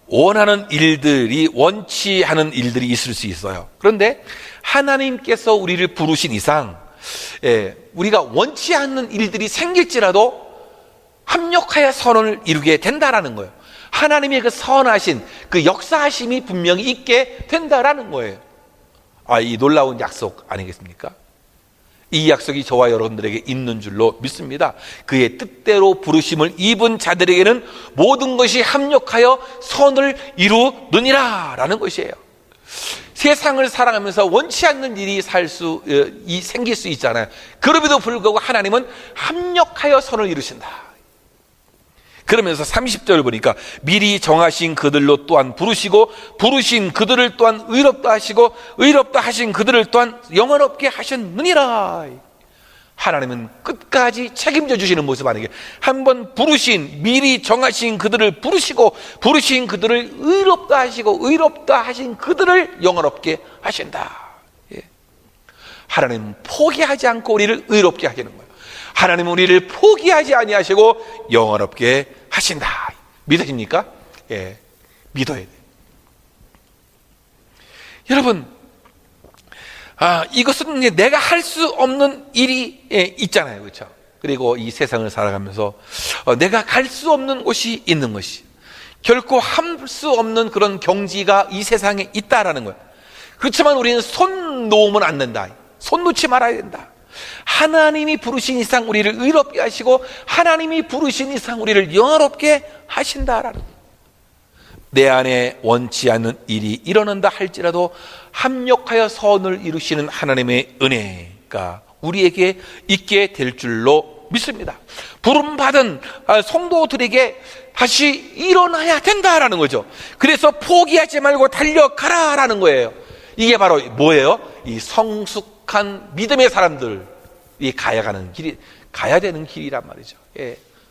원하는 일들이 원치 않은 일들이 있을 수 있어요. 그런데 하나님께서 우리를 부르신 이상 우리가 원치 않는 일들이 생길지라도 합력하여 선을 이루게 된다라는 거예요. 하나님의 그 선하신 그 역사하심이 분명히 있게 된다라는 거예요. 이 놀라운 약속 아니겠습니까? 이 약속이 저와 여러분들에게 있는 줄로 믿습니다. 그의 뜻대로 부르심을 입은 자들에게는 모든 것이 합력하여 선을 이루느니라 라는 것이에요. 세상을 살아가면서 원치 않는 일이 생길 수 있잖아요. 그럼에도 불구하고 하나님은 합력하여 선을 이루신다. 그러면서 30절을 보니까 미리 정하신 그들로 또한 부르시고 부르신 그들을 또한 의롭다 하시고 의롭다 하신 그들을 또한 영원롭게 하셨느니라. 하나님은 끝까지 책임져 주시는 모습 아니게 한번 부르신 미리 정하신 그들을 부르시고 부르신 그들을 의롭다 하시고 의롭다 하신 그들을 영원롭게 하신다. 하나님은 포기하지 않고 우리를 의롭게 하시는 거예요. 하나님은 우리를 포기하지 아니하시고 영원롭게 하신다. 믿으십니까? 믿어야 돼요. 여러분, 이것은 내가 할 수 없는 일이 있잖아요. 그렇죠? 그리고 이 세상을 살아가면서 내가 갈 수 없는 곳이 있는 것이 결코 할 수 없는 그런 경지가 이 세상에 있다라는 거예요. 그렇지만 우리는 손 놓으면 안 된다. 손 놓지 말아야 된다. 하나님이 부르신 이상 우리를 의롭게 하시고 하나님이 부르신 이상 우리를 영화롭게 하신다라는 거예요. 내 안에 원치 않는 일이 일어난다 할지라도 합력하여 선을 이루시는 하나님의 은혜가 우리에게 있게 될 줄로 믿습니다. 부름받은 성도들에게 다시 일어나야 된다라는 거죠. 그래서 포기하지 말고 달려가라라는 거예요. 이게 바로 뭐예요? 이 성숙한 믿음의 사람들이 가야 되는 길이란 말이죠.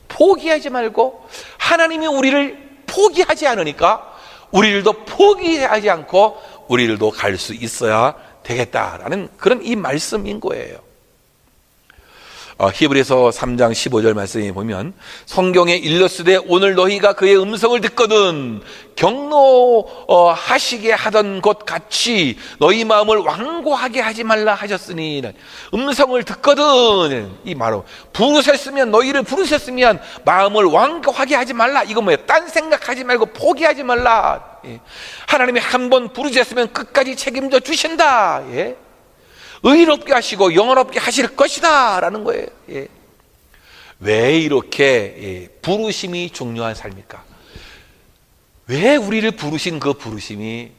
포기하지 말고 하나님이 우리를 포기하지 않으니까 우리들도 포기하지 않고 우리들도 갈 수 있어야 되겠다라는 그런 이 말씀인 거예요. 히브리서 3장 15절 말씀에 보면 성경에 일렀으되 오늘 너희가 그의 음성을 듣거든 경노하시게 하던 것 같이 너희 마음을 완고하게 하지 말라 하셨으니 음성을 듣거든 이 말로 너희를 부르셨으면 마음을 완고하게 하지 말라. 이거 뭐예요? 딴 생각하지 말고 포기하지 말라. 하나님이 한번 부르셨으면 끝까지 책임져 주신다. 의롭게 하시고 영원롭게 하실 것이다 라는 거예요. 왜 이렇게 부르심이 중요한 삶일까? 왜 우리를 부르신 그 부르심이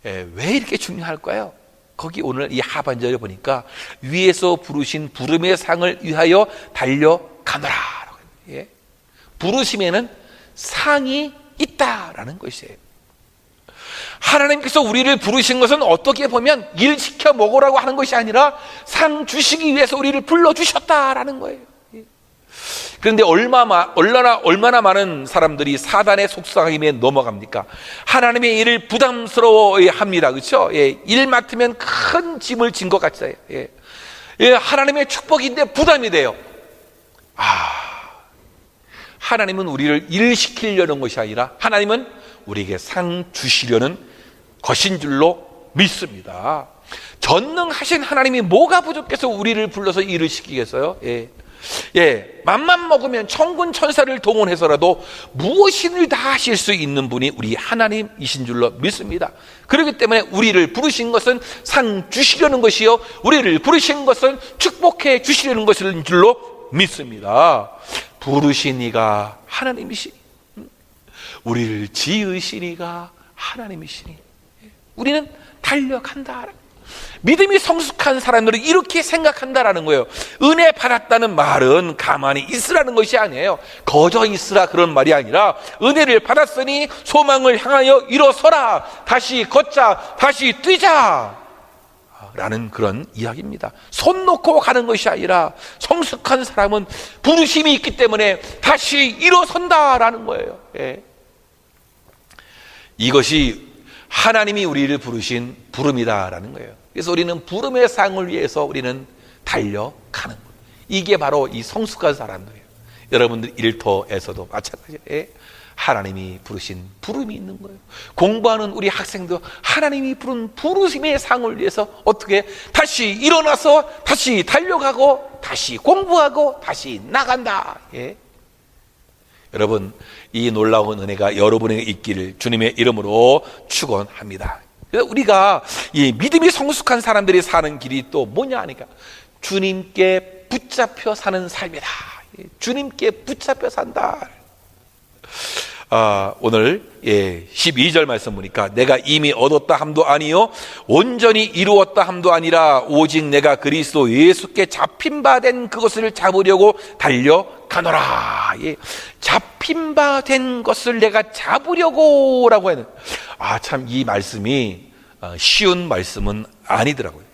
왜 이렇게 중요할까요? 거기 오늘 이 하반절에 보니까 위에서 부르신 부름의 상을 위하여 달려가노라. 부르심에는 상이 있다라는 것이에요. 하나님께서 우리를 부르신 것은 어떻게 보면 일 시켜 먹으라고 하는 것이 아니라 상 주시기 위해서 우리를 불러주셨다라는 거예요. 그런데 얼마나 많은 사람들이 사단의 속삭임에 넘어갑니까? 하나님의 일을 부담스러워 합니다. 그렇죠? 일 맡으면 큰 짐을 진 것 같아요. 하나님의 축복인데 부담이 돼요. 하나님은 우리를 일시키려는 것이 아니라 하나님은 우리에게 상 주시려는 것인 줄로 믿습니다. 전능하신 하나님이 뭐가 부족해서 우리를 불러서 일을 시키겠어요? 맘만 먹으면 천군 천사를 동원해서라도 무엇이든 다 하실 수 있는 분이 우리 하나님이신 줄로 믿습니다. 그렇기 때문에 우리를 부르신 것은 상 주시려는 것이요, 우리를 부르신 것은 축복해 주시려는 것인 줄로 믿습니다. 부르신 이가 하나님이시니, 우리를 지으신 이가 하나님이시니, 우리는 달려간다. 믿음이 성숙한 사람들은 이렇게 생각한다라는 거예요. 은혜 받았다는 말은 가만히 있으라는 것이 아니에요. 거저 있으라 그런 말이 아니라, 은혜를 받았으니 소망을 향하여 일어서라, 다시 걷자, 다시 뛰자 라는 그런 이야기입니다. 손 놓고 가는 것이 아니라 성숙한 사람은 부르심이 있기 때문에 다시 일어선다라는 거예요. 이것이 하나님이 우리를 부르신 부름이다라는 거예요. 그래서 우리는 부름의 상을 위해서 우리는 달려가는 거예요. 이게 바로 이 성숙한 사람들이에요. 여러분들 일터에서도 마찬가지예요. 하나님이 부르신 부름이 있는 거예요. 공부하는 우리 학생도 하나님이 부른 부르심의 상을 위해서 어떻게 다시 일어나서 다시 달려가고 다시 공부하고 다시 나간다. 여러분, 이 놀라운 은혜가 여러분에게 있기를 주님의 이름으로 축원합니다. 그래서 우리가 이 믿음이 성숙한 사람들이 사는 길이 또 뭐냐 하니까 주님께 붙잡혀 사는 삶이다. 주님께 붙잡혀 산다. 오늘 12절 말씀 보니까 내가 이미 얻었다 함도 아니요 온전히 이루었다 함도 아니라 오직 내가 그리스도 예수께 잡힌 바 된 그것을 잡으려고 달려가노라. 잡힌 바 된 것을 내가 잡으려고 라고 하는, 참 이 말씀이 쉬운 말씀은 아니더라고요.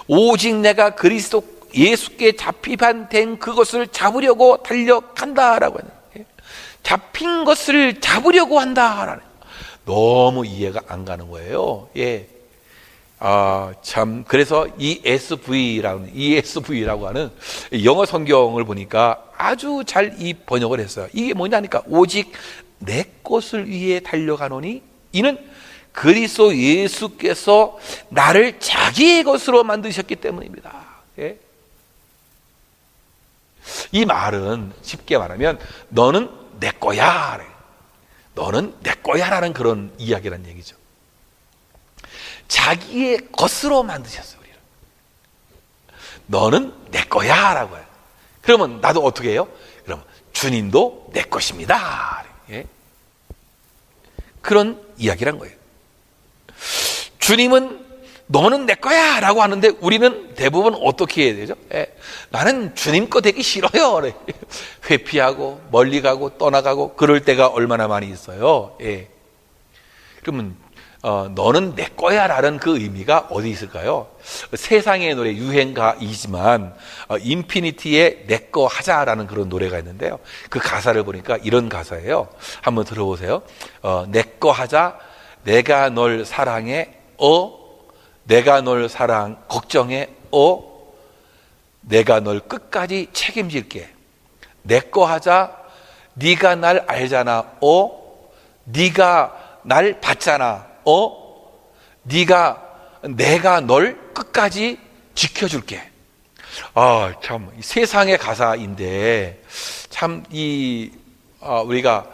오직 내가 그리스도 예수께 잡힌 바 된 그것을 잡으려고 달려간다라고 하는, 잡힌 것을 잡으려고 한다라는, 너무 이해가 안 가는 거예요. 참, 그래서 ESV라고 하는 영어 성경을 보니까 아주 잘 이 번역을 했어요. 이게 뭐냐니까 오직 내 것을 위해 달려가노니 이는 그리스도 예수께서 나를 자기의 것으로 만드셨기 때문입니다. 이 말은 쉽게 말하면 너는 내 거야, 너는 내 거야라는 그런 이야기란 얘기죠. 자기의 것으로 만드셨어요, 우리를. 너는 내 거야라고 해요. 그러면 나도 어떻게 해요? 그러면 주님도 내 것입니다. 그런 이야기란 거예요. 주님은 너는 내 거야 라고 하는데 우리는 대부분 어떻게 해야 되죠? 나는 주님 거 되기 싫어요. 회피하고 멀리 가고 떠나가고 그럴 때가 얼마나 많이 있어요. 그러면 너는 내 거야 라는 그 의미가 어디 있을까요? 세상의 노래 유행가이지만 인피니티의 내 거 하자라는 그런 노래가 있는데요, 그 가사를 보니까 이런 가사예요. 한번 들어보세요. 내 거 하자, 내가 널 사랑해, 내가 널 걱정해, 내가 널 끝까지 책임질게. 내 거 하자, 네가 날 알잖아, 네가 날 봤잖아, 내가 널 끝까지 지켜줄게. 참 세상의 가사인데 참 우리가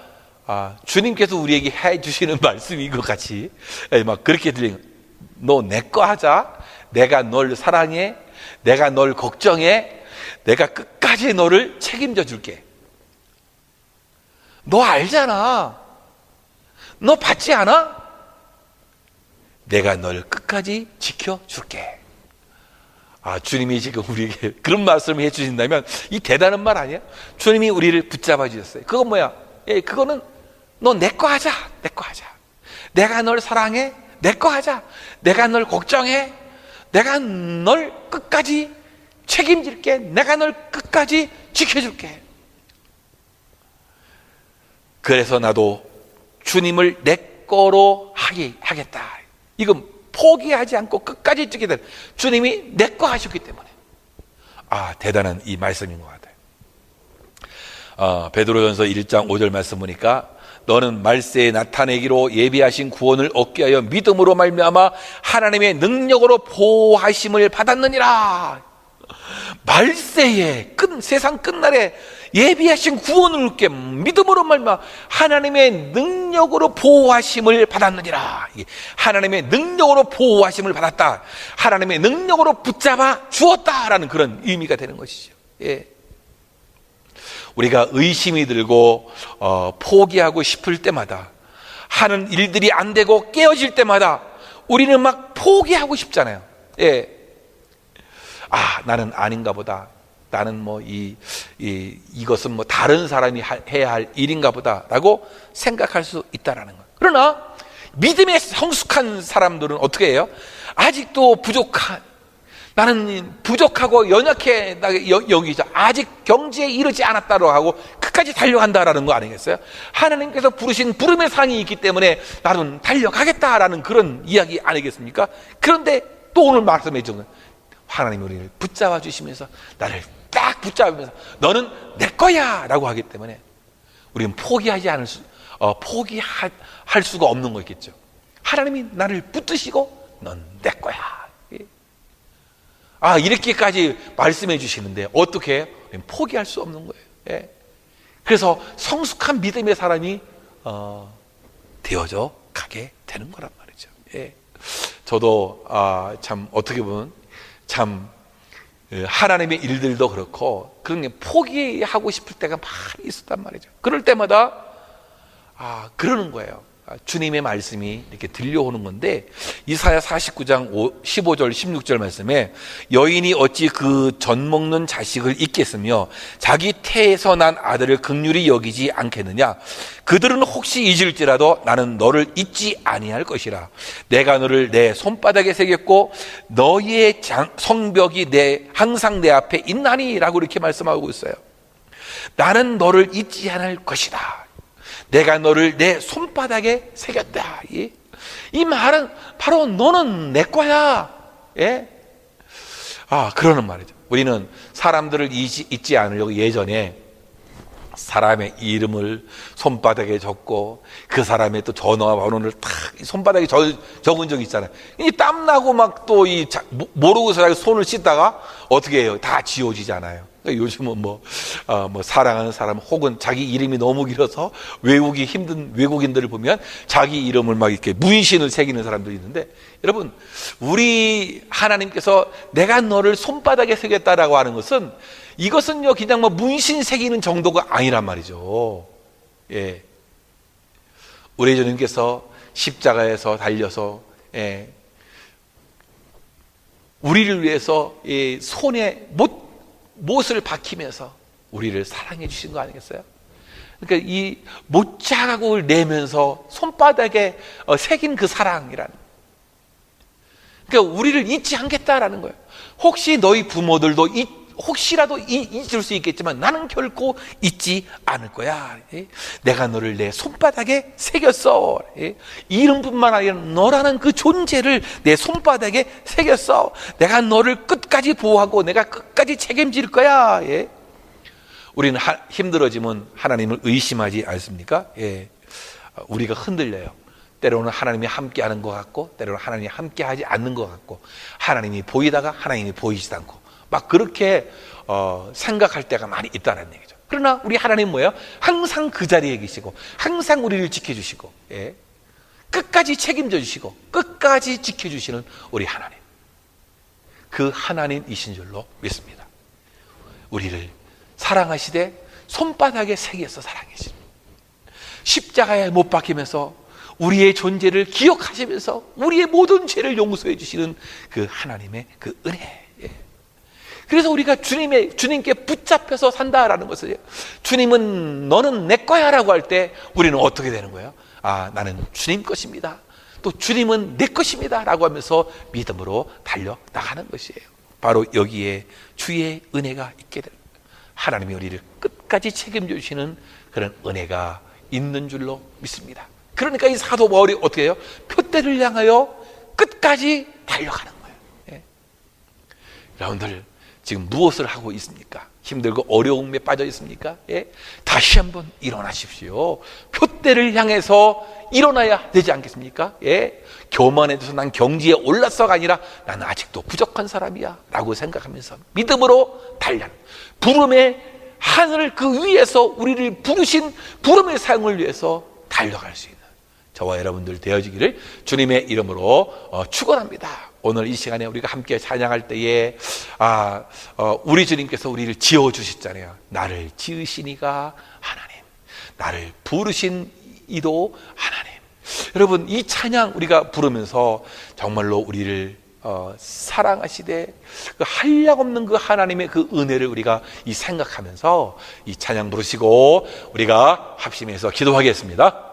주님께서 우리에게 해주시는 말씀인 것 같이 막 그렇게 들리는, 너 내 거 하자, 내가 널 사랑해, 내가 널 걱정해, 내가 끝까지 너를 책임져 줄게. 너 알잖아, 너 받지 않아? 내가 널 끝까지 지켜줄게. 주님이 지금 우리에게 그런 말씀을 해주신다면 이 대단한 말 아니에요? 주님이 우리를 붙잡아 주셨어요. 그건 뭐야? 그거는 너 내 거 하자, 내 거 하자. 내가 널 사랑해, 내 거 하자. 내가 널 걱정해, 내가 널 끝까지 책임질게. 내가 널 끝까지 지켜줄게. 그래서 나도 주님을 내 거로 하겠다. 이건 포기하지 않고 끝까지 지키게 될, 주님이 내 거 하셨기 때문에. 대단한 이 말씀인 것 같아요. 베드로전서 1장 5절 말씀 보니까 너는 말세에 나타내기로 예비하신 구원을 얻게 하여 믿음으로 말미암아 하나님의 능력으로 보호하심을 받았느니라. 말세에 세상 끝날에 예비하신 구원을 얻게 믿음으로 말미암아 하나님의 능력으로 보호하심을 받았느니라. 하나님의 능력으로 보호하심을 받았다, 하나님의 능력으로 붙잡아 주었다라는 그런 의미가 되는 것이죠. 예. 우리가 의심이 들고 포기하고 싶을 때마다, 하는 일들이 안 되고 깨어질 때마다 우리는 막 포기하고 싶잖아요. 예. 나는 아닌가 보다, 나는 이것은 다른 사람이 해야 할 일인가 보다 라고 생각할 수 있다라는 것. 그러나 믿음에 성숙한 사람들은 어떻게 해요? 아직도 나는 부족하고 연약해 여기죠. 아직 경지에 이르지 않았다고 하고 끝까지 달려간다라는 거 아니겠어요? 하나님께서 부르신 부름의 상이 있기 때문에 나는 달려가겠다라는 그런 이야기 아니겠습니까? 그런데 또 오늘 말씀해 주는 하나님이 우리를 붙잡아 주시면서, 나를 딱 붙잡으면서 너는 내 거야 라고 하기 때문에 우리는 포기할 수가 없는 거겠죠. 하나님이 나를 붙드시고 넌 내 거야, 이렇게까지 말씀해 주시는데 어떻게 해요? 포기할 수 없는 거예요. 예. 그래서 성숙한 믿음의 사람이 되어져 가게 되는 거란 말이죠. 예. 저도 참 어떻게 보면 참 하나님의 일들도 그렇고 그런 게 포기하고 싶을 때가 많이 있었단 말이죠. 그럴 때마다 그러는 거예요. 주님의 말씀이 이렇게 들려오는 건데, 이사야 49장 15절 16절 말씀에 여인이 어찌 그 젖 먹는 자식을 잊겠으며 자기 태에서 난 아들을 긍휼히 여기지 않겠느냐. 그들은 혹시 잊을지라도 나는 너를 잊지 아니할 것이라. 내가 너를 내 손바닥에 새겼고 너희의 성벽이 항상 내 앞에 있나니 라고 이렇게 말씀하고 있어요. 나는 너를 잊지 않을 것이다. 내가 너를 내 손바닥에 새겼다. 이 말은 바로 너는 내 거야. 예? 그러는 말이죠. 우리는 사람들을 잊지 않으려고 예전에 사람의 이름을 손바닥에 적고 그 사람의 또 전화 번호를 탁 손바닥에 적은 적이 있잖아요. 이 땀나고 막 또 모르고서 손을 씻다가 어떻게 해요? 다 지워지잖아요. 요즘은 사랑하는 사람 혹은 자기 이름이 너무 길어서 외우기 힘든 외국인들을 보면 자기 이름을 막 이렇게 문신을 새기는 사람들이 있는데, 여러분, 우리 하나님께서 내가 너를 손바닥에 새겼다라고 하는 것은, 이것은요 그냥 문신 새기는 정도가 아니란 말이죠. 예. 우리 주님께서 십자가에서 달려서 우리를 위해서 손에 못을 박히면서 우리를 사랑해 주신 거 아니겠어요? 그러니까 이 못자국을 내면서 손바닥에 새긴 그 사랑이라는, 그러니까 우리를 잊지 않겠다라는 거예요. 혹시 너희 부모들도 혹시라도 잊을 수 있겠지만 나는 결코 잊지 않을 거야. 내가 너를 내 손바닥에 새겼어. 이름뿐만 아니라 너라는 그 존재를 내 손바닥에 새겼어. 내가 너를 끝까지 보호하고 내가 끝까지 책임질 거야. 우리는 힘들어지면 하나님을 의심하지 않습니까? 우리가 흔들려요. 때로는 하나님이 함께하는 것 같고 때로는 하나님이 함께하지 않는 것 같고, 하나님이 보이다가 하나님이 보이지도 않고 막 그렇게 생각할 때가 많이 있다는 얘기죠. 그러나 우리 하나님 뭐예요? 항상 그 자리에 계시고 항상 우리를 지켜주시고 끝까지 책임져 주시고 끝까지 지켜주시는 우리 하나님, 그 하나님이신 줄로 믿습니다. 우리를 사랑하시되 손바닥에 새겨서 사랑하십니다. 십자가에 못 박히면서 우리의 존재를 기억하시면서 우리의 모든 죄를 용서해 주시는 그 하나님의 그 은혜. 그래서 우리가 주님께 붙잡혀서 산다라는 것을, 주님은 너는 내 거야 라고 할 때 우리는 어떻게 되는 거예요? 나는 주님 것입니다, 또 주님은 내 것입니다 라고 하면서 믿음으로 달려나가는 것이에요. 바로 여기에 주의 은혜가 있게 됩니다. 하나님이 우리를 끝까지 책임져 주시는 그런 은혜가 있는 줄로 믿습니다. 그러니까 이 사도 바울이 어떻게 해요? 표대를 향하여 끝까지 달려가는 거예요. 여러분들 지금 무엇을 하고 있습니까? 힘들고 어려움에 빠져 있습니까? 예? 다시 한번 일어나십시오. 표대를 향해서 일어나야 되지 않겠습니까? 예? 교만해져서 난 경지에 올랐어가 아니라 나는 아직도 부족한 사람이야 라고 생각하면서 믿음으로 달려 부름의 하늘 그 위에서 우리를 부르신 부름의 사용을 위해서 달려갈 수 있는 저와 여러분들 되어지기를 주님의 이름으로 축원합니다. 오늘 이 시간에 우리가 함께 찬양할 때에 우리 주님께서 우리를 지어주셨잖아요. 나를 지으신 이가 하나님, 나를 부르신 이도 하나님. 여러분, 이 찬양 우리가 부르면서 정말로 우리를 사랑하시되 그 한량없는 그 하나님의 그 은혜를 우리가 이 생각하면서 이 찬양 부르시고 우리가 합심해서 기도하겠습니다.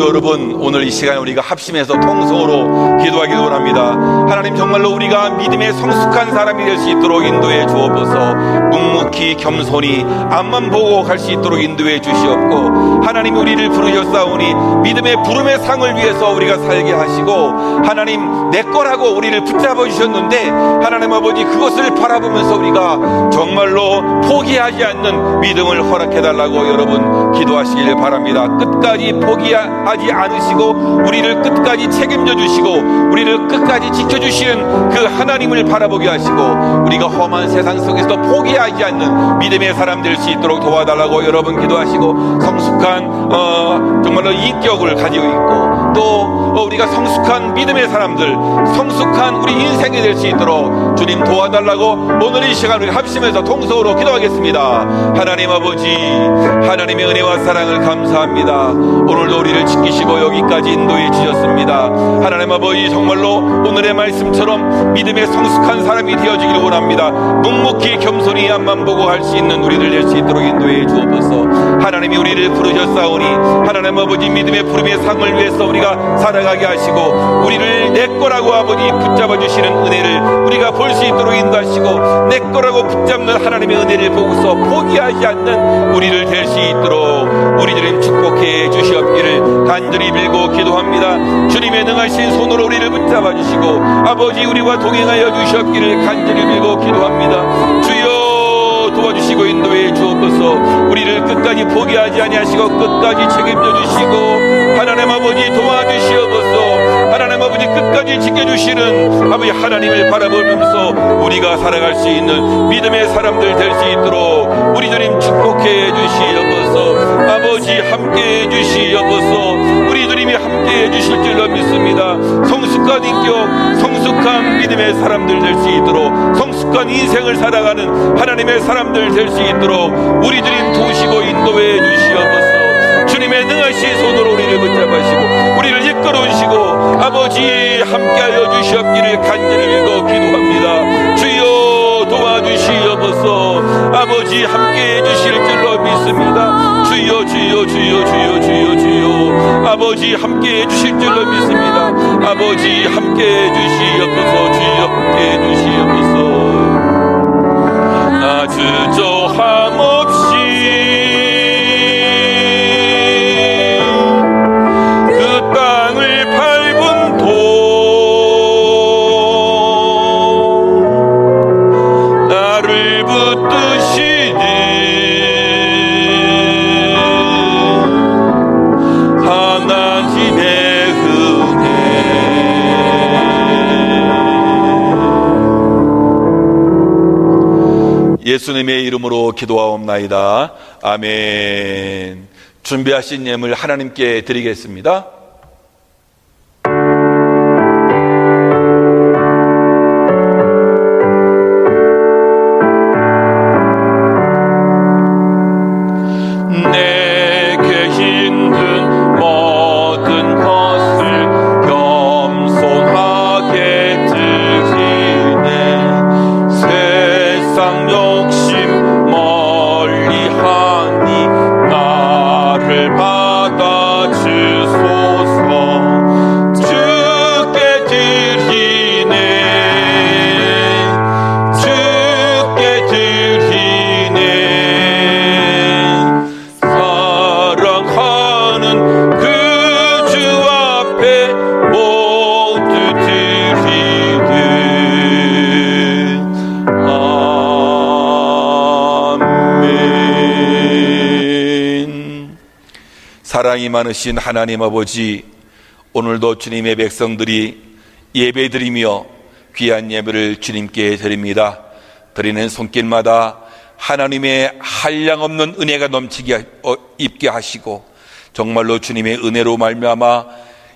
여러분, 오늘 이 시간에 우리가 합심해서 통성으로 기도하기를 원합니다. 하나님, 정말로 우리가 믿음의 성숙한 사람이 될 수 있도록 인도해 주옵소서. 묵묵히 겸손히 앞만 보고 갈 수 있도록 인도해 주시옵고, 하나님 우리를 부르셨사오니 믿음의 부름의 상을 위해서 우리가 살게 하시고, 하나님 내 거라고 우리를 붙잡아 주셨는데 하나님 아버지, 그것을 바라보면서 우리가 정말로 포기하지 않는 믿음을 허락해 달라고 여러분 기도하시길 바랍니다. 끝까지 포기하지 않으시고 우리를 끝까지 책임져 주시고 우리를 끝까지 지켜주시는 그 하나님을 바라보게 하시고, 우리가 험한 세상 속에서 포기하지 않는 믿음의 사람 될 수 있도록 도와달라고 여러분 기도하시고, 성숙한 정말로 인격을 가지고 있고 또 우리가 성숙한 믿음의 사람들, 성숙한 우리 인생이 될 수 있도록 주님 도와달라고 오늘 이 시간 우리 합심해서 통성으로 기도하겠습니다. 하나님 아버지, 하나님의 은혜와 사랑을 감사합니다. 오늘도 우리를 지키시고 여기까지 인도해 주셨습니다. 하나님 아버지, 정말로 오늘의 말씀처럼 믿음의 성숙한 사람이 되어지기를 원합니다. 묵묵히 겸손히 앞만 보고 할 수 있는 우리들 될 수 있도록 인도해 주옵소서. 하나님이 우리를 부르셨사오니 하나님 아버지, 믿음의 부름의 상을 위해서 우리가 살아가게 하시고 우리를 내 거라고 아버지 붙잡아 주시는 은혜를 우리가 볼 수 있도록 인도하시고, 내 거라고 붙잡는 하나님의 은혜를 보고서 포기하지 않는 우리를 될 수 있도록 우리들은 축복해 주시옵기를 간절히 빌고 기도합니다. 주님의 능하신 손으로 우리를 붙잡아 주시고 아버지 우리와 동행하여 주시옵기를 간절히 빌고 기도합니다. 주여 도와주시고 인도해 주옵소서. 우리를 끝까지 포기하지 아니하시고 끝까지 책임져 주시고 하나님 아버지 도와주시옵소서. 하나님 아버지 끝까지 지켜주시는 아버지 하나님을 바라보면서 우리가 살아갈 수 있는 믿음의 사람들 될 수 있도록 우리 주님 축복해 주시옵소서. 아버지 함께해 주시옵소서. 우리 주님이 함께해 주실 줄로 믿습니다. 성숙한 인격, 성숙한 믿음의 사람들 될 수 있도록, 성숙한 인생을 살아가는 하나님의 사람들 될 수 있도록 우리 주님 도우시고 인도해 주시옵소서. 주님의 능하신 손으로 우리를 붙잡으시고 우리를 이끌어 주시고 아버지 함께하여 주시옵기를 간절히 빌고 기도합니다. 주여 도와주시옵소서. 아버지 함께해 주실 줄로 믿습니다. 주여 주여 주여 주여 주여 주여 아버지 함께해 주실 줄로 믿습니다. 아버지 함께해 주시옵소서. 주여 함께해 주시옵소서. 나 주저함 없이 예수님의 이름으로 기도하옵나이다. 아멘. 준비하신 예물 하나님께 드리겠습니다. 내게 힘든 모든 것을 겸손하게 드리네. 세상 욕심 멀리하니 나를 받아주소서. 주께 드리네. 주께 드리네. 사랑하는 그 주 앞에 모두 드리네. 아멘. 사랑이 많으신 하나님 아버지, 오늘도 주님의 백성들이 예배드리며 귀한 예배를 주님께 드립니다. 드리는 손길마다 하나님의 한량없는 은혜가 넘치게 입게 하시고 정말로 주님의 은혜로 말미암아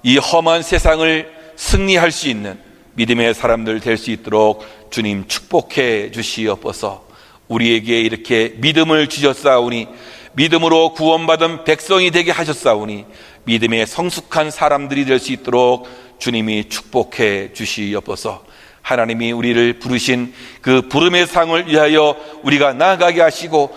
이 험한 세상을 승리할 수 있는 믿음의 사람들 될 수 있도록 주님 축복해 주시옵소서. 우리에게 이렇게 믿음을 주셨사오니, 믿음으로 구원받은 백성이 되게 하셨사오니 믿음의 성숙한 사람들이 될 수 있도록 주님이 축복해 주시옵소서. 하나님이 우리를 부르신 그 부름의 상을 위하여 우리가 나아가게 하시고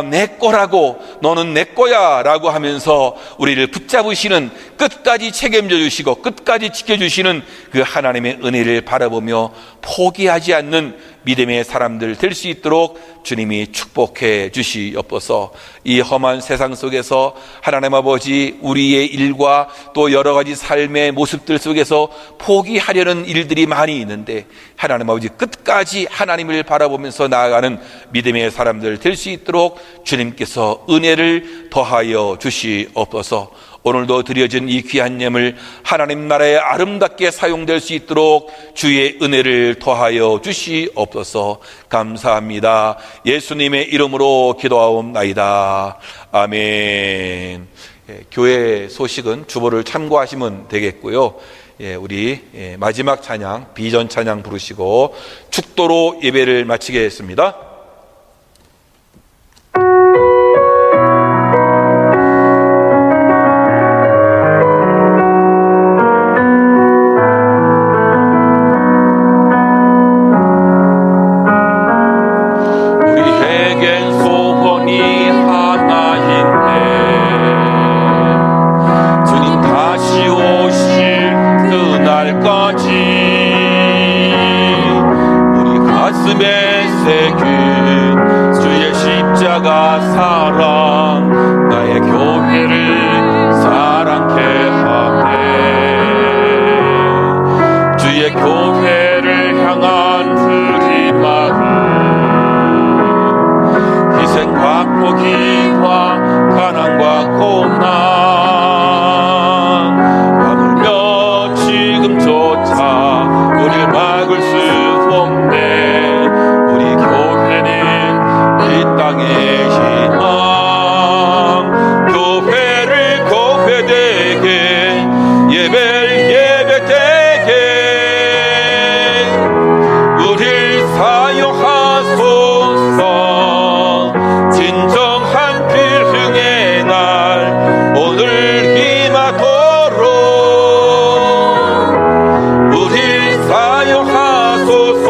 내 거라고, 너는 내 거야 라고 하면서 우리를 붙잡으시는, 끝까지 책임져 주시고 끝까지 지켜주시는 그 하나님의 은혜를 바라보며 포기하지 않는 믿음의 사람들 될 수 있도록 주님이 축복해 주시옵소서. 이 험한 세상 속에서 하나님 아버지, 우리의 일과 또 여러 가지 삶의 모습들 속에서 포기하려는 일들이 많이 있는데 하나님 아버지, 끝까지 하나님을 바라보면서 나아가는 믿음의 사람들 될 수 있도록 주님께서 은혜를 더하여 주시옵소서. 오늘도 드려진 이 귀한 예물 하나님 나라에 아름답게 사용될 수 있도록 주의 은혜를 더하여 주시옵소서. 감사합니다. 예수님의 이름으로 기도하옵나이다. 아멘. 교회 소식은 주보를 참고하시면 되겠고요. 우리 마지막 찬양, 비전 찬양 부르시고 축도로 예배를 마치겠습니다. 우리에겐 소원이 하나인데 주님 다시 오실 그날까지 우리 가슴에 새긴 주의 십자가 사랑 나의 교회를 사랑케 하네. 주의 교회를 향한 우리 마음 희생과 포기와 가난과 고난 하물며 지금조차 우릴 막을 수 없네. 우리 교회는 이 땅의 희망 교회를 교회되게 예배를 예배되게 우릴 사용하소서. 진정한 필흥의 날 오늘 임하도록 우릴 사용하소서.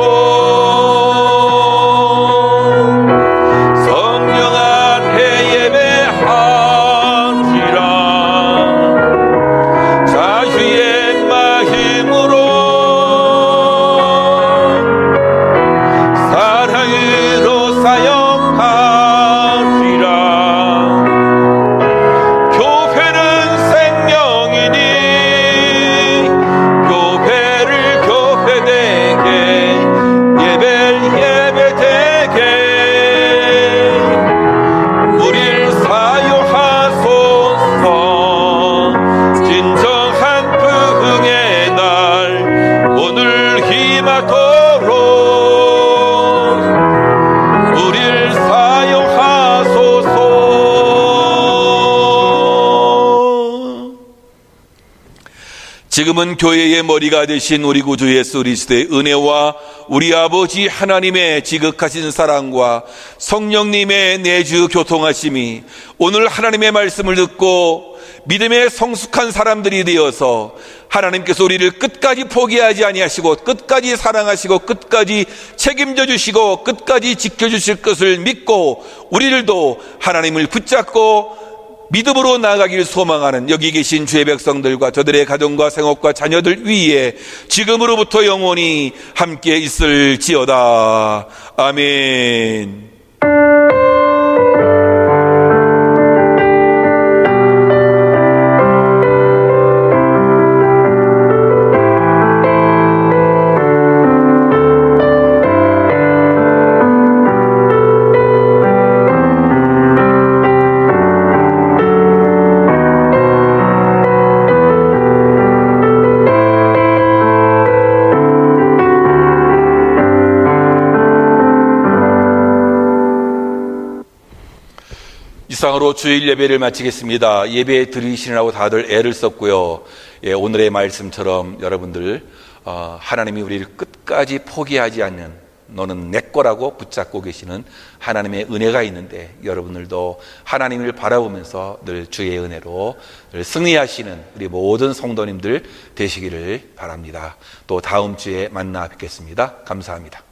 성령 안에 예배하리라 자유의 마음으로 사랑으로 사용하리라. 교회는 생명이니 교회를 교회되게 예배를 예배되게 우릴 사용하소서. 진정한 부흥의 날 오늘 임하도록 우릴 사용하소서. 지금은 교회의 머리가 되신 우리 구주 예수 그리스도의 은혜와 우리 아버지 하나님의 지극하신 사랑과 성령님의 내주 교통하심이 오늘 하나님의 말씀을 듣고 믿음의 성숙한 사람들이 되어서 하나님께서 우리를 끝까지 포기하지 아니하시고 끝까지 사랑하시고 끝까지 책임져 주시고 끝까지 지켜주실 것을 믿고 우리들도 하나님을 붙잡고 믿음으로 나아가길 소망하는 여기 계신 주의 백성들과 저들의 가정과 생업과 자녀들 위에 지금으로부터 영원히 함께 있을지어다. 아멘. 이상으로 주일 예배를 마치겠습니다. 예배 드리시느라고 다들 애를 썼고요. 오늘의 말씀처럼 여러분들 하나님이 우리를 끝까지 포기하지 않는 너는 내 거라고 붙잡고 계시는 하나님의 은혜가 있는데 여러분들도 하나님을 바라보면서 늘 주의 은혜로 늘 승리하시는 우리 모든 성도님들 되시기를 바랍니다. 또 다음 주에 만나 뵙겠습니다. 감사합니다.